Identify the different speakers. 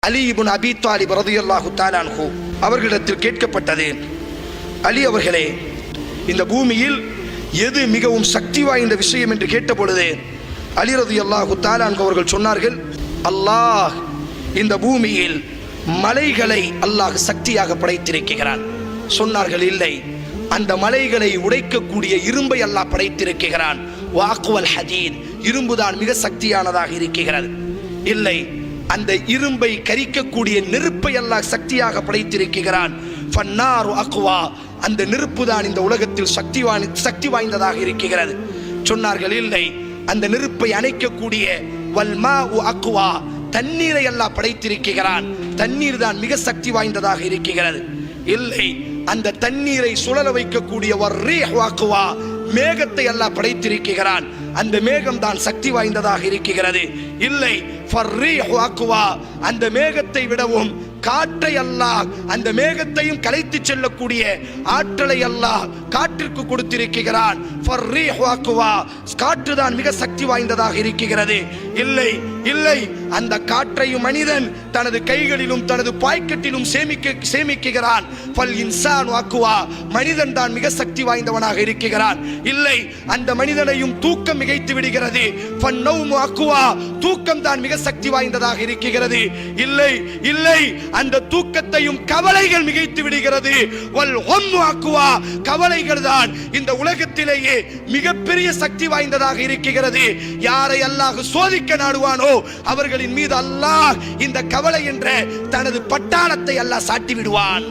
Speaker 1: அலி இப்னு அபி தாலிப் ரலியல்லாஹு தஆலா அன்ஹு அவர்களிடத்தில் கேட்கப்பட்டது, அலி அவர்களே, இந்த பூமியில் எது மிகவும் சக்தி வாய்ந்த விஷயம் என்று கேட்டபொழுது அலி ரலியல்லாஹு தஆலா அன்ஹு அவர்கள் சொன்னார்கள், அல்லாஹ் இந்த பூமியில் மலைகளை அல்லாஹ் சக்தியாக படைத்திருக்கிறான். சொன்னார்கள், இல்லை, அந்த மலைகளை உடைக்கக்கூடிய இரும்பை அல்லாஹ் படைத்திருக்கிறான். வாக்குவல் ஹதீத், இரும்புதான் மிக சக்தியானதாக இருக்கிறது. இல்லை, அந்த இரும்பை கரிக்கக்கூடிய நெருப்பை அல்லாஹ் சக்தியாக படைத்திருக்கிறான். ஃபன்னாரு அக்வா, அந்த நெருப்பு தான் இந்த உலகத்தில் சக்தி வாய்ந்ததாக இருக்கிறது. சொன்னார்கள், இல்லை, அந்த நெருப்பை அணைக்கக்கூடிய வல்மாஉ அக்வா, தண்ணீரை அல்லாஹ் படைத்திருக்கிறான். தண்ணீர் தான் மிக சக்தி வாய்ந்ததாக இருக்கிறது. இல்லை, அந்த தண்ணீரை சுழல வைக்கக்கூடிய வர்ரீஹ் அக்வா, மேகத்தை அல்லாஹ் படைத்திருக்கிறான். அந்த மேகம் தான் சக்தி வாய்ந்ததாக இருக்கிறது. இல்லை, ஃபர்ரீஹு அக்வா, அந்த மேகத்தை விடவும் காற்றை அல்லாஹ், அந்த மேகத்தையும் கலைத்து செல்லக்கூடிய ஆற்றலை அல்லாஹ் காற்றிற்கு கொடுத்திருக்கிறான். ஃபர்ரீஹு அக்வா, காற்று தான் மிக சக்தி வாய்ந்ததாக இருக்கிறது. இல்லை, இல்லை, அந்த காற்றையும் மனிதன் தனது கைகளிலும் தனது பாக்கெட்டிலும் சேமிக்கிறான். ஃபல் இன்சானு அக்வா, மனிதன் தான் மிக சக்தி வாய்ந்தவனாக இருக்கிறான். இல்லை, அந்த மனிதனையும் தூக்கம் மிகைத்து விடுகிறது. ஃபன்னௌமு அக்வா, தூக்கம் தான் மிக சக்தி வாய்ந்ததாக இருக்கிறது. இல்லை, இல்லை, அந்த தூக்கத்தையும் கவலைகள் மிகைத்து விடுகிறது. வல் ஹம்மு அக்வா, கவலைகள் தான் இந்த உலகத்திலேயே மிகப்பெரிய சக்தி வாய்ந்ததாக இருக்கிறது. யாரை அல்லாஹ் சோதிக்க நாடுவானோ அவர்களின் மீது அல்லாஹ் இந்த கவலை என்ற தனது பட்டாளத்தை அல்லாஹ் சாட்டி விடுவான்.